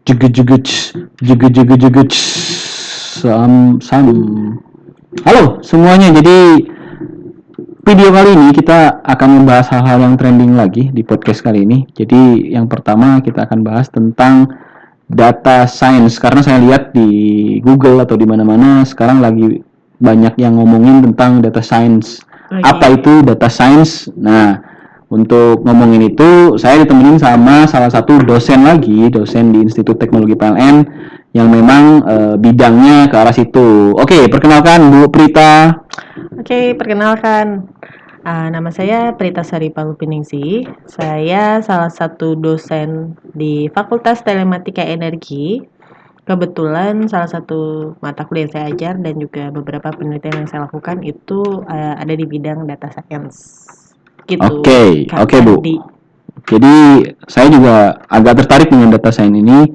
Jugut jugut jugut jugut jugut sam. Halo semuanya. Jadi video kali ini kita akan membahas hal-hal yang trending lagi di podcast kali ini. Jadi yang pertama kita akan bahas tentang data science karena saya lihat di Google atau di mana-mana sekarang lagi banyak yang ngomongin tentang data science. Apa itu data science? Nah, untuk ngomongin itu saya ditemenin sama salah satu dosen di Institut Teknologi PLN yang memang bidangnya ke arah situ. Oke, perkenalkan Bu Prita. Oke, perkenalkan. Nama saya Prita Sari Palupiningsi. Saya salah satu dosen di Fakultas Telematika Energi. Kebetulan salah satu mata kuliah yang saya ajar dan juga beberapa penelitian yang saya lakukan itu ada di bidang data science. Gitu. Oke, Bu. Jadi saya juga agak tertarik dengan data science ini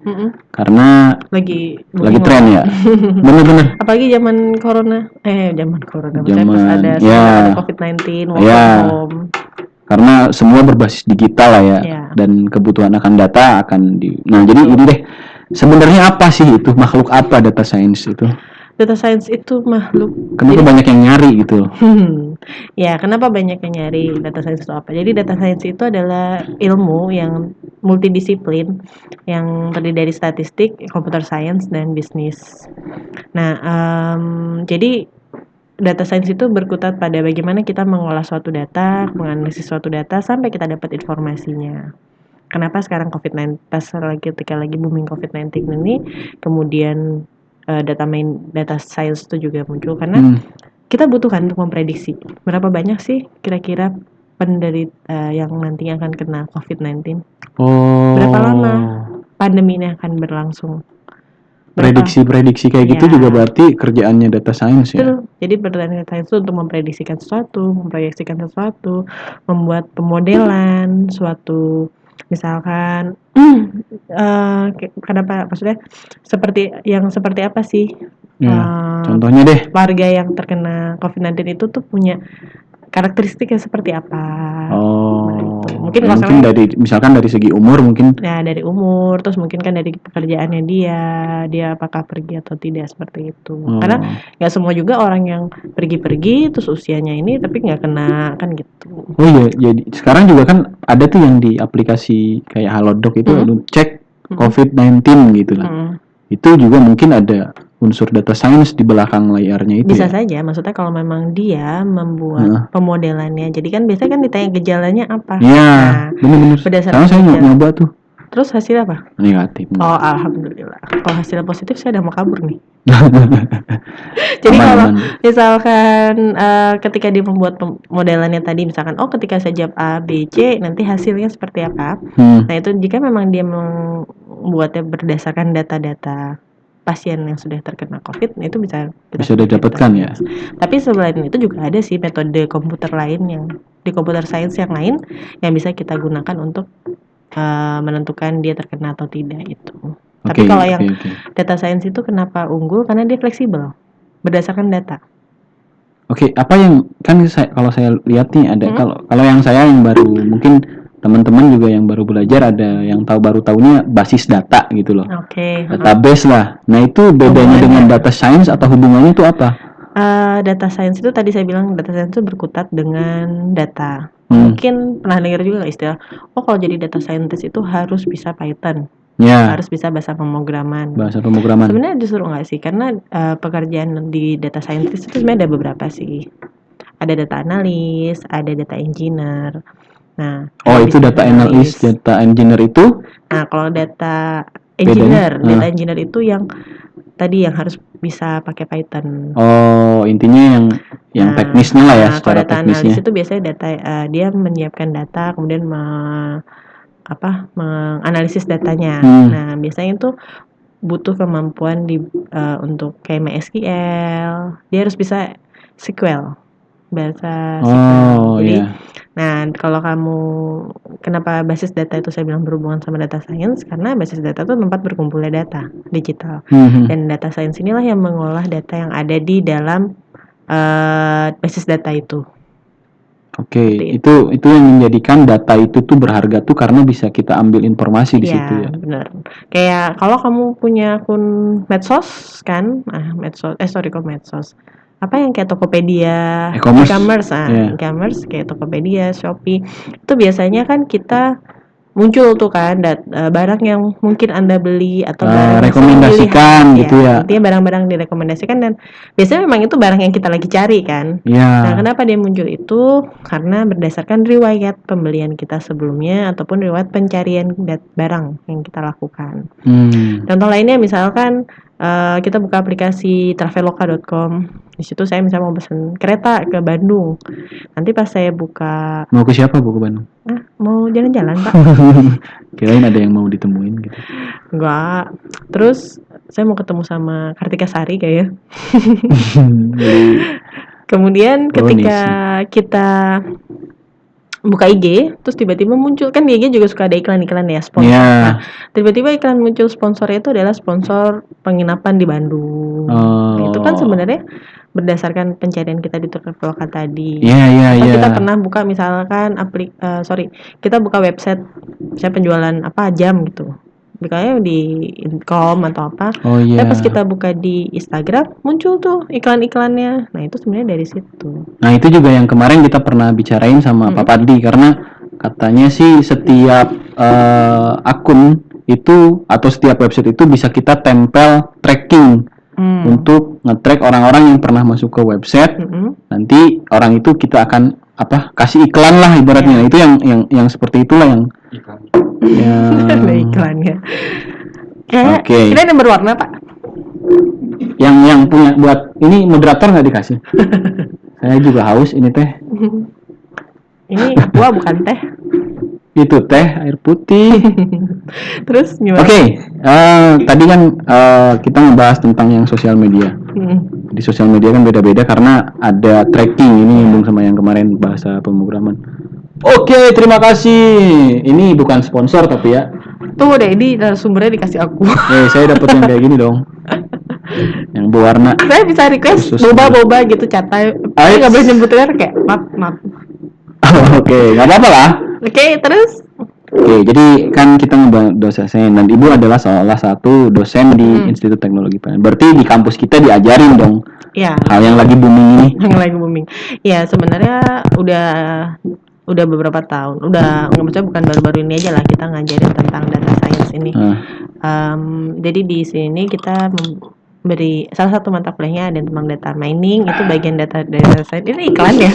karena lagi tren ya. Bener-bener. Apalagi zaman corona. Ada COVID-19, work from home. Karena semua berbasis digital lah ya. Dan kebutuhan akan data akan Nah, jadi ini deh. Sebenarnya apa sih itu? Makhluk apa data science itu? Data science itu makhluk. Kenapa banyak yang nyari gitu? Ya, kenapa banyak yang nyari data science itu apa? Jadi data science itu adalah ilmu yang multidisiplin yang terdiri dari statistik, computer science, dan bisnis. Nah, jadi data science itu berkutat pada bagaimana kita mengolah suatu data, menganalisis suatu data sampai kita dapat informasinya. Kenapa sekarang ketika lagi booming COVID-19 ini, kemudian data science itu juga muncul karena kita butuhkan untuk memprediksi berapa banyak sih kira-kira penderita yang nantinya akan kena COVID-19. Berapa lama pandemi ini akan berlangsung. Prediksi kayak gitu juga berarti kerjaannya data science ya? Betul. Jadi data science itu untuk memprediksikan sesuatu, memproyeksikan sesuatu, membuat pemodelan suatu, misalkan kenapa maksudnya seperti apa sih contohnya deh. Warga yang terkena COVID-19 itu tuh punya karakteristiknya seperti apa. Mungkin misalkan dari segi umur mungkin. Ya, dari umur, terus mungkin kan dari pekerjaannya dia apakah pergi atau tidak seperti itu. Karena nggak semua juga orang yang pergi-pergi terus usianya ini tapi nggak kena kan gitu. Oh iya, jadi sekarang juga kan ada tuh yang di aplikasi kayak Halodoc itu cek COVID-19 gitu lah. Itu juga mungkin ada unsur data science di belakang layarnya itu. Bisa saja, maksudnya kalau memang dia membuat pemodelannya. Jadi kan biasanya kan ditanya gejalanya apa. Iya, benar-benar. Sekarang saya nyoba tuh. Terus hasil apa? Negatif. Oh, alhamdulillah. Kalau hasilnya positif saya udah mau kabur nih. Jadi kalau misalkan ketika dia membuat modelannya tadi, misalkan ketika saya jawab A, B, C nanti hasilnya seperti apa. Nah, itu jika memang dia membuatnya berdasarkan data-data pasien yang sudah terkena COVID, itu bisa didapatkan ya. Tapi selain itu juga ada sih metode komputer lain yang di computer science yang lain yang bisa kita gunakan untuk menentukan dia terkena atau tidak itu. Tapi kalau yang data science itu kenapa unggul? Karena dia fleksibel berdasarkan data. Apa yang kan kalau saya lihat nih ada kalau yang saya yang baru mungkin teman-teman juga yang baru belajar ada yang baru tahunya basis data gitu loh. Database lah. Nah, itu bedanya dengan data science atau hubungannya itu apa? Data science itu tadi saya bilang data science itu berkutat dengan data. Mungkin pernah dengar juga istilah, kalau jadi data scientist itu harus bisa Python. Harus bisa bahasa pemrograman. Sebenarnya justru enggak sih, karena pekerjaan di data scientist itu sebenarnya ada beberapa sih. Ada data analis, ada data engineer. Nah, itu data analis, data engineer itu? Nah, kalau data engineer itu yang tadi yang harus bisa pakai Python. Intinya yang teknisnya lah ya, secara data teknisnya. Analis itu biasanya data dia menyiapkan data kemudian menganalisis datanya. Nah, biasanya itu butuh kemampuan untuk kayak MySQL. Dia harus bisa SQL. Bahasa SQL. Jadi nah, kalau kamu kenapa basis data itu saya bilang berhubungan sama data science, karena basis data itu tempat berkumpulnya data digital. Dan data science inilah yang mengolah data yang ada di dalam basis data itu. Oke, Seperti itu yang menjadikan data itu tuh berharga tuh karena bisa kita ambil informasi di situ Ya, ya. benar. Kayak kalau kamu punya akun medsos kan, kok medsos. Apa yang kayak Tokopedia, E-commerce, e-commerce, ya. e-commerce kayak Tokopedia, Shopee. Itu biasanya kan kita muncul tuh kan barang yang mungkin Anda beli atau barang yang sering Rekomendasikan dilihat gitu ya. intinya barang-barang direkomendasikan dan biasanya memang itu barang yang kita lagi cari kan. Nah, Ya. kenapa dia muncul itu? Karena berdasarkan riwayat pembelian kita sebelumnya ataupun riwayat pencarian barang yang kita lakukan. Contoh lainnya misalkan kita buka aplikasi traveloka.com. Di situ saya misalnya mau pesen kereta ke Bandung. Nanti pas saya buka, Mau ke siapa Bu ke Bandung? mau jalan-jalan, Pak. Kirain ada yang mau ditemuin gitu. Enggak. Terus saya mau ketemu sama Kartika Sari kayaknya. Kemudian ketika kita buka IG, terus tiba-tiba muncul kan di IG juga suka ada iklan-iklan ya sponsor. Nah, tiba-tiba iklan muncul sponsornya itu adalah sponsor penginapan di Bandung. Nah, itu kan sebenarnya berdasarkan pencarian kita di Traveloka tadi. Atau kita pernah buka misalkan kita buka website saya penjualan jam gitu. Bukanya di Incom atau apa. Tapi pas kita buka di Instagram muncul tuh iklan-iklannya. Nah, itu sebenarnya dari situ. Nah, itu juga yang kemarin kita pernah bicarain sama Pak Padi karena katanya sih setiap akun itu atau setiap website itu bisa kita tempel tracking untuk nge-track orang-orang yang pernah masuk ke website. Nanti orang itu kita akan kasih iklan lah ibaratnya. Itu yang seperti itulah yang ada iklannya. Kira yang berwarna, Pak? Yang punya buat ini moderator nggak dikasih? Saya juga haus ini teh. Ini buah bukan teh. Itu teh air putih. Terus gimana? Tadi kan kita ngebahas tentang yang sosial media. Di sosial media kan beda-beda karena ada tracking. Ini nyambung sama yang kemarin bahasa pemrograman. Oke, terima kasih. Ini bukan sponsor tapi ya. Tunggu deh, ini sumbernya dikasih aku. Saya dapat yang kayak gini dong. Yang berwarna. Saya bisa request boba gitu catai. Nggak boleh nyebut merek kayak maaf. Oke, nggak apa-apa lah. Oke, terus? Oke, jadi kan kita ngebahas dosen dan Ibu adalah salah satu dosen di Institut Teknologi Pangan. Berarti di kampus kita diajarin dong hal yang lagi booming ini. Yang lagi booming. Ya, sebenarnya udah beberapa tahun. Nggak maksudnya bukan baru-baru ini aja lah kita ngajarin tentang data science ini. Jadi di sini kita beri salah satu mata kuliahnya ada tentang data mining, itu bagian data science. Ini iklan ya.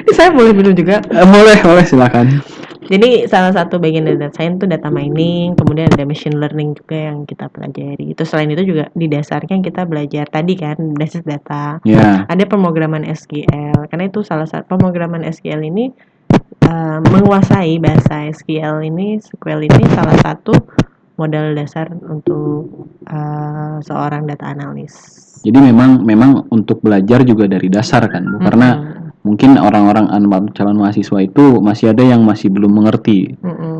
Ini saya boleh minum juga. Boleh silakan. Jadi salah satu bagian data science itu data mining, kemudian ada machine learning juga yang kita pelajari. Itu selain itu juga di dasarnya kita belajar tadi kan basis data. Ada pemrograman SQL. Karena itu salah satu pemrograman SQL ini menguasai bahasa SQL ini salah satu modal dasar untuk seorang data analis. Jadi memang untuk belajar juga dari dasar kan, Bu? Karena mungkin orang-orang calon mahasiswa itu masih ada yang masih belum mengerti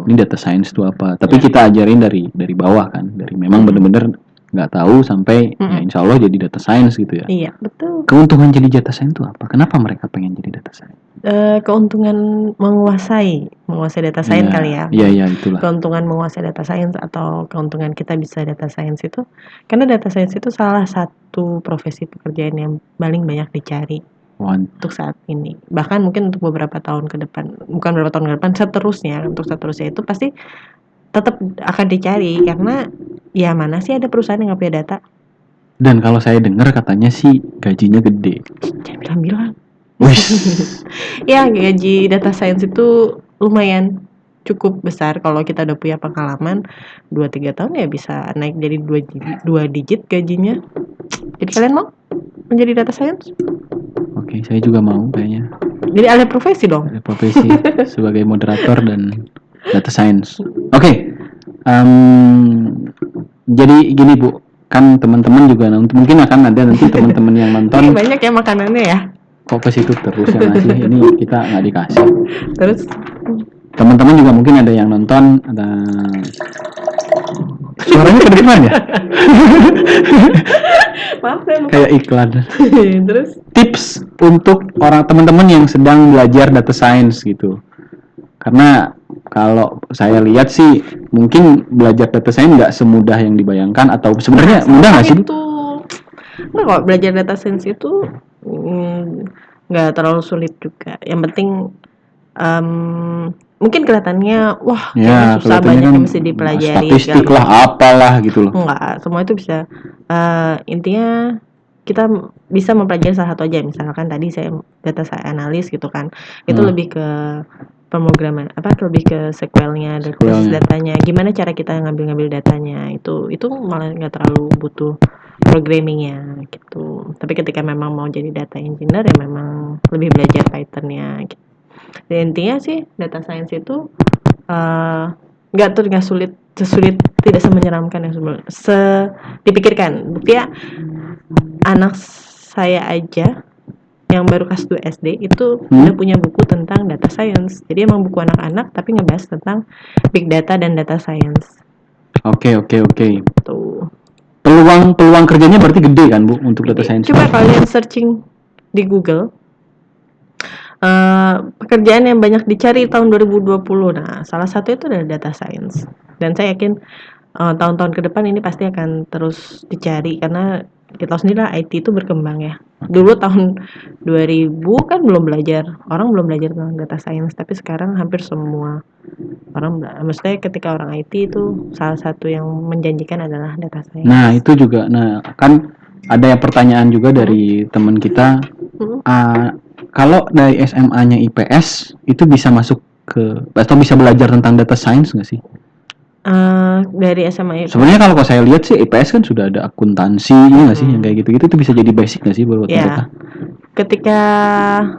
ini data science itu apa. Tapi kita ajarin dari bawah kan, dari memang benar-benar nggak tahu sampai ya insya Allah jadi data science gitu ya. Iya, betul. Keuntungan jadi data science itu apa? Kenapa mereka pengen jadi data science? Keuntungan menguasai data science kali ya. Iya, itulah. Keuntungan menguasai data science atau keuntungan kita bisa data science itu karena data science itu salah satu profesi pekerjaan yang paling banyak dicari untuk saat ini. Bahkan mungkin untuk beberapa tahun ke depan, bukan beberapa tahun ke depan, seterusnya itu pasti tetap akan dicari karena ya mana sih ada perusahaan yang nggak punya data. Dan kalau saya dengar katanya sih gajinya gede. Jangan bilang. Ya, gaji data science itu lumayan cukup besar kalau kita udah punya pengalaman 2-3 tahun ya bisa naik jadi 2 digit gajinya. Jadi kalian mau menjadi data science? Oke, saya juga mau kayaknya. Jadi alih profesi dong. Alih profesi sebagai moderator dan data science. Oke. Jadi gini Bu, kan teman-teman juga mungkin akan ada nanti teman-teman yang nonton. Ini banyak ya makanannya ya. Kok ke situ terus ya ngasih? Ini kita nggak dikasih. Terus teman-teman juga mungkin ada yang nonton, ada suaranya kedengeran ya? Maaf ya. Kayak iklan. Terus tips untuk orang teman-teman yang sedang belajar data science gitu. Karena kalau saya lihat sih mungkin belajar data science nggak semudah yang dibayangkan, atau sebenarnya mudah nggak sih Bu? itu nggak kok, belajar data science itu nggak terlalu sulit juga. Yang penting mungkin kelihatannya wah kayaknya Ya susah, kelihatannya banyak kan yang mesti dipelajari statistik segala lah macam. apalah gitu loh. Enggak, semua itu bisa. Intinya kita bisa mempelajari salah satu aja. Misalkan tadi saya data saya analis gitu kan, itu lebih ke pemrograman lebih ke SQL-nya, basis SQL-nya. datanya. Gimana cara kita ngambil datanya, itu malah nggak terlalu butuh programmingnya gitu. Tapi ketika memang mau jadi data engineer ya memang lebih belajar Python-nya gitu. Dan intinya sih data science itu nggak sulit, tidak semenyeramkan yang dipikirkan. Bukti ya, anak saya aja yang baru kelas 2 SD itu udah punya buku tentang data science. Jadi emang buku anak-anak tapi ngebahas tentang big data dan data science. Oke. Tuh. Peluang kerjanya berarti gede kan Bu untuk data science? Coba kalian searching di Google pekerjaan yang banyak dicari tahun 2020. Nah, salah satu itu adalah data science. Dan saya yakin tahun-tahun ke depan ini pasti akan terus dicari karena kita tahu sendiri lah IT itu berkembang ya. Dulu tahun 2000 kan orang belum belajar tentang data science, tapi sekarang hampir semua orang, maksudnya ketika orang IT itu salah satu yang menjanjikan adalah data science. Nah itu juga, kan ada yang pertanyaan juga dari teman kita, kalau dari SMA-nya IPS itu bisa masuk atau bisa belajar tentang data science nggak sih? Dari SMA IPS. Sebenarnya kalau saya lihat sih IPS kan sudah ada akuntansi, nggak sih yang kayak gitu-gitu, itu bisa jadi basic nggak sih buat mereka? Ketika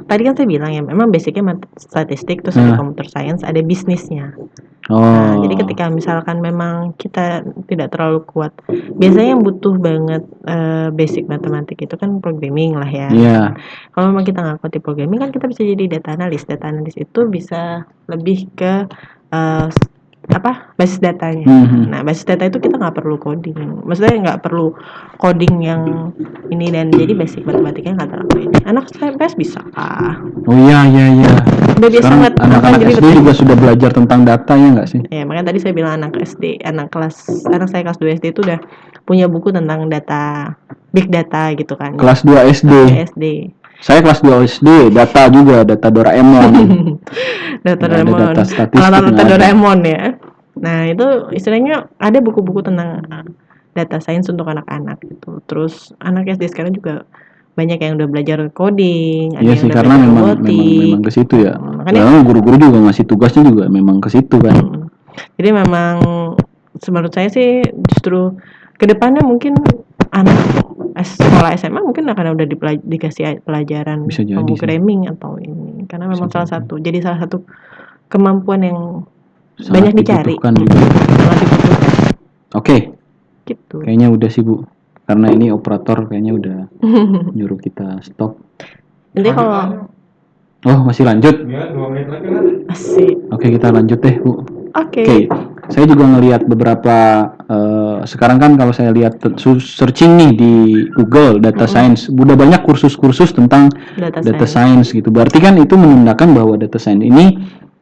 tadi kan saya bilang ya, memang basicnya statistik, terus ada computer science, ada bisnisnya. Nah, jadi ketika misalkan memang kita tidak terlalu kuat, biasanya yang butuh banget basic matematik itu kan programming lah ya. Iya. Kalau memang kita nggak kuat di programming kan kita bisa jadi data analis. Data analis itu bisa lebih ke basis datanya. Nah, basis data itu kita nggak perlu coding. Maksudnya nggak perlu coding yang ini, dan jadi basic matematikanya nggak terlalu ini. Anak PS bisa kah? Oh iya. Udah biasa Sekarang nggak anak-anak SD juga sudah belajar tentang data ya nggak sih? Ya, makanya tadi saya bilang anak saya kelas 2 SD itu udah punya buku tentang big data gitu kan. Kelas 2 SD. Saya kelas 2 SD, data juga, data Doraemon. Data Doraemon. Data statistik. Data Doraemon ya. Nah, itu istilahnya ada buku-buku tentang data science untuk anak-anak gitu. Terus anak SD sekarang juga banyak yang udah belajar coding, ada Iya yang sih, udah karena belajar memang ke situ ya. Makanya guru-guru juga ngasih tugasnya juga memang ke situ kan. Jadi memang menurut saya sih justru kedepannya mungkin anak sekolah SMA mungkin akan udah dikasih pelajaran programming atau ini, karena memang salah satu kemampuan yang sangat banyak dicari. Oke. Gitu. Kayaknya udah sih Bu, karena ini operator kayaknya udah nyuruh kita stop. Jadi kalau masih lanjut? Ya, 2 menit lagi lah. Asik. Oke, kita lanjut deh Bu. Oke. Saya juga ngelihat beberapa sekarang kan kalau saya lihat searching nih di Google data science, udah banyak kursus-kursus tentang data science gitu. Berarti kan itu menandakan bahwa data science ini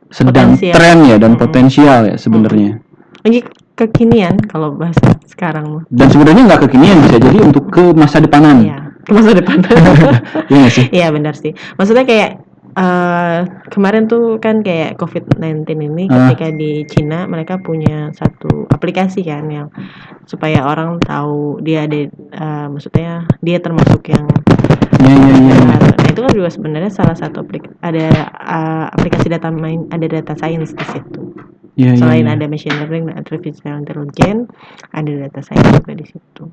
sedang tren ya dan potensial ya sebenarnya. Lagi kekinian kalau bahasa sekarang. Dan sebenarnya nggak kekinian, bisa jadi untuk ke masa depanan. Iya, ke masa depan. Iya sih. Iya benar sih. Maksudnya kayak kemarin tuh kan kayak COVID-19 ini, ketika di Cina mereka punya satu aplikasi kan yang supaya orang tahu dia ada maksudnya dia termasuk yang nah, itu kan juga sebenarnya salah satu aplikasi ada data science di situ. Selain ada machine learning dan artificial intelligence, ada data science juga di situ.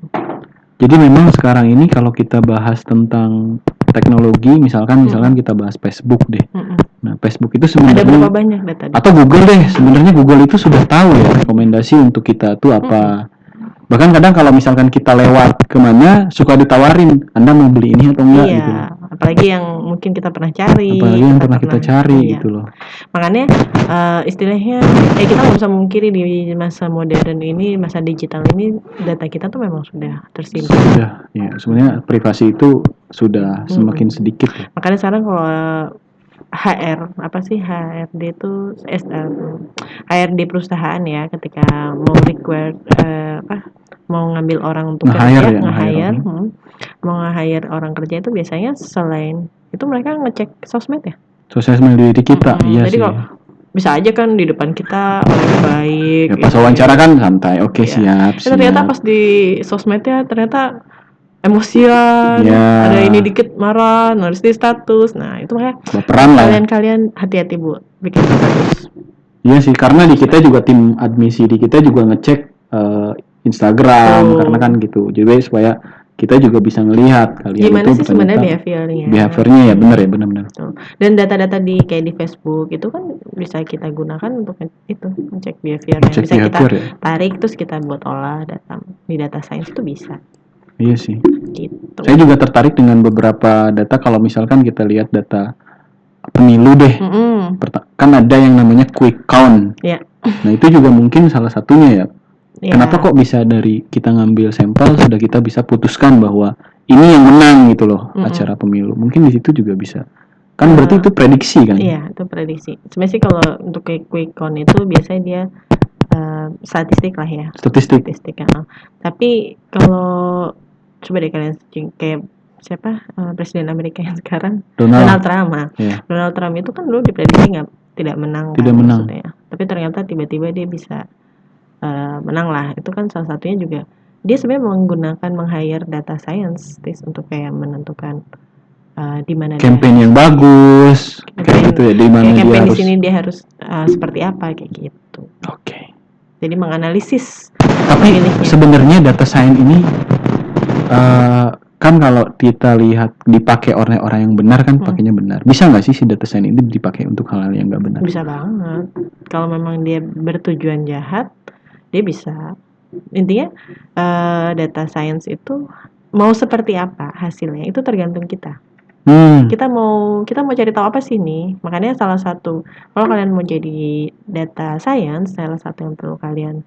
Jadi memang sekarang ini kalau kita bahas tentang teknologi, misalkan kita bahas Facebook deh. Nah, Facebook itu sebenarnya ada berapa banyak data? Atau Google deh, sebenarnya Google itu sudah tahu ya rekomendasi untuk kita tuh apa. Bahkan kadang kalau misalkan kita lewat kemana, suka ditawarin, Anda mau beli ini atau enggak gitu. Apalagi yang mungkin kita pernah cari. Apalagi yang pernah kita cari gitu loh. Makanya istilahnya kita nggak bisa mungkiri di masa modern ini, masa digital ini, data kita tuh memang sudah tersimpan. Ya, sebenarnya privasi itu sudah semakin sedikit. Makanya sekarang kalau HRD itu HRD perusahaan ya, ketika mau require mau ngambil orang untuk Nge-hire kerja, ya, nge-hire mau nge-hire orang kerja itu biasanya selain itu mereka ngecek sosmed ya. Sosial media kita, iya Jadi sih. kalau bisa aja kan di depan kita orang baik. Ya, pas wawancara kan santai, oke siap. Ternyata pas di sosmednya ternyata emosian, Ya. ada ini dikit marah, nulis di status. Nah, itu makanya Baperan lah. kalian hati-hati Bu bikin status. Iya sih, karena di kita juga tim admisi di kita juga ngecek Instagram karena kan gitu. Jadi supaya kita juga bisa ngelihat kalian gimana itu sih sebenarnya behaviornya ya, benar. Dan data-data di kayak di Facebook itu kan bisa kita gunakan untuk itu ngecek behaviornya. Bisa kita tarik terus kita buat olah data di data science itu bisa. Iya sih. Gitu. Saya juga tertarik dengan beberapa data. Kalau misalkan kita lihat data pemilu deh, kan ada yang namanya quick count. Ya. Nah itu juga mungkin salah satunya ya. Kenapa kok bisa dari kita ngambil sampel sudah kita bisa putuskan bahwa ini yang menang gitu loh acara pemilu. Mungkin di situ juga bisa. Kan berarti itu prediksi kan? Iya, itu prediksi. Sebenarnya sih kalau untuk quick count itu biasanya dia statistik lah ya. Statistik kan. Tapi kalau coba deh kalian kayak siapa presiden Amerika yang sekarang Donald Trump. Donald Trump itu kan dulu diprediksi tidak menang. Maksudnya. Tapi ternyata tiba-tiba dia bisa menang lah. Itu kan salah satunya juga dia sebenarnya menggunakan meng-hire data scientist untuk kayak menentukan di mana campaign yang bagus kayak gitu ya, di mana dia harus di sini dia harus seperti apa kayak gitu. Oke. Jadi menganalisis. Tapi sebenarnya data science ini kan kalau kita lihat dipakai oleh orang yang benar kan pakainya benar. Bisa nggak sih si data science ini dipakai untuk hal-hal yang nggak benar? Bisa banget. Kalau memang dia bertujuan jahat, dia bisa. Intinya data science itu mau seperti apa hasilnya itu tergantung kita. Kita mau cari tahu apa sih nih? Makanya salah satu kalau kalian mau jadi data science, salah satu yang perlu kalian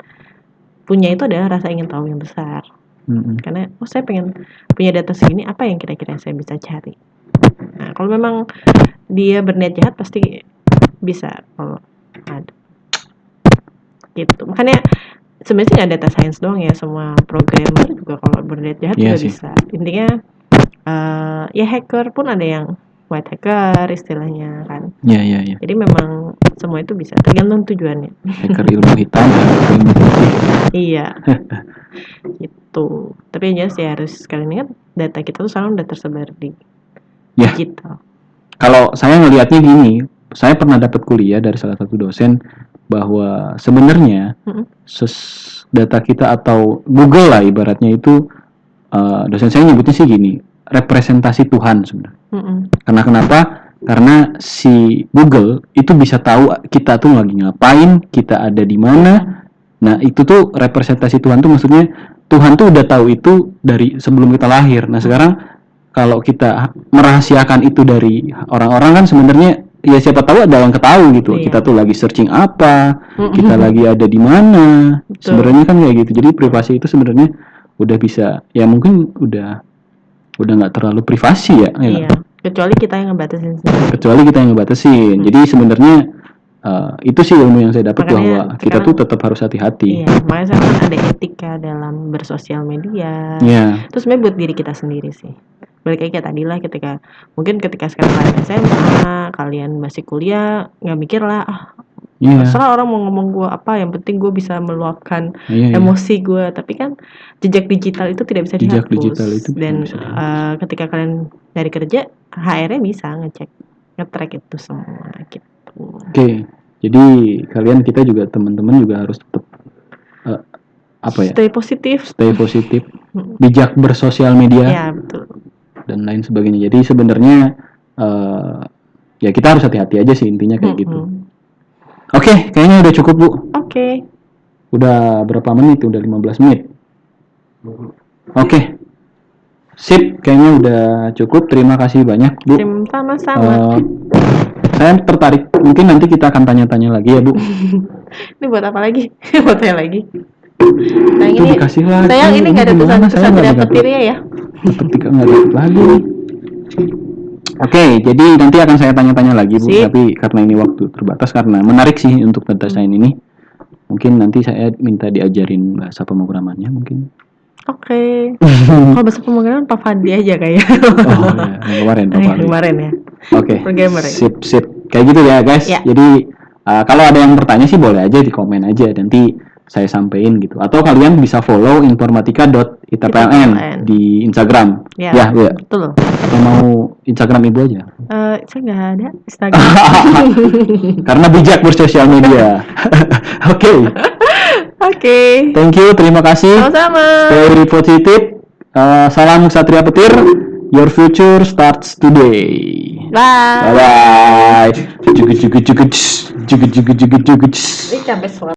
punya itu adalah rasa ingin tahu yang besar. Karena saya pengen punya data segini, apa yang kira-kira saya bisa cari. Nah, kalau memang dia berniat jahat pasti bisa kalau ada. Gitu. Makanya sebenarnya nggak data science doang ya, semua programmer juga kalau berniat jahat juga bisa. Intinya ya hacker pun ada yang white hacker istilahnya kan. Iya. Jadi memang semua itu bisa tergantung tujuannya. Hacker ilmu hitam, ilmu putih. Iya. Gitu. Tapi yang jelas ya harus kalian ingat data kita tuh selalu udah tersebar di digital. Kalau saya ngelihatnya gini, saya pernah dapat kuliah dari salah satu dosen bahwa sebenarnya data kita atau Google lah ibaratnya itu dosen saya nyebutnya sih gini, representasi Tuhan sebenarnya. Karena kenapa? Karena si Google itu bisa tahu kita tuh lagi ngapain, kita ada di mana. Nah itu tuh representasi Tuhan tuh maksudnya Tuhan tuh udah tahu itu dari sebelum kita lahir. Nah sekarang kalau kita merahasiakan itu dari orang-orang kan sebenarnya ya siapa tahu ada yang ketahui gitu. Kita tuh lagi searching apa, kita lagi ada di mana. Sebenarnya kan kayak gitu. Jadi privasi itu sebenarnya udah bisa ya mungkin udah nggak terlalu privasi ya. Iya. Kecuali kita yang ngebatasin. Jadi sebenarnya itu sih ilmu yang saya dapat bahwa kita tuh tetap harus hati-hati. Iya, makanya sekarang ada etika dalam bersosial media. Terus sebenarnya buat diri kita sendiri sih. Balik lagi kayak tadi lah ketika sekarang kalian SMA, kalian masih kuliah, nggak mikir lah, terserah orang mau ngomong gue apa, yang penting gue bisa meluapkan emosi gue. Tapi kan jejak digital itu tidak bisa dihapus. Dan ketika kalian dari kerja, HR-nya bisa nge-track itu semua gitu. Oke. Jadi kita juga teman-teman juga harus tetap stay positif, bijak bersosial media. Ya, betul. Dan lain sebagainya. Jadi sebenarnya ya kita harus hati-hati aja sih intinya kayak gitu. Oke, kayaknya udah cukup Bu. Oke. Udah berapa menit? Udah 15 menit. Oke. Sip, kayaknya udah cukup. Terima kasih banyak Bu. Sama-sama. Saya tertarik. Mungkin nanti kita akan tanya-tanya lagi ya Bu. Ini buat apa lagi? Buat saya lagi. Sayang ini dikasih lagi. Sayang ini nggak ada tulisan tidak petirnya ya. Ketika nggak dapat lagi nih. Oke, jadi nanti akan saya tanya-tanya lagi Bu, Sip. tapi karena ini waktu terbatas karena menarik sih untuk data science ini. Mungkin nanti saya minta diajarin bahasa pemrogramannya mungkin. Oke. Kalau bahasa pemrograman Pak Fadli aja kayaknya. Oh ya, yang kemarin Pak Yang Fadli. kemarin ya. Oke. Programmer ya. Sip. Kayak gitu ya guys. Ya. Jadi kalau ada yang bertanya sih boleh aja di komen aja, nanti saya sampein gitu. Atau kalian bisa follow informatika.itpln di Instagram. Ya, Bu. betul. Atau mau Instagram Ibu aja? Saya nggak ada Instagram. Karena bijak bersosial media. Oke. Oke. Thank you, terima kasih. Sama-sama. Stay positif. Salam Satria Petir. Your future starts today. Bye. Bye bye. Jugut. Ini capek suara.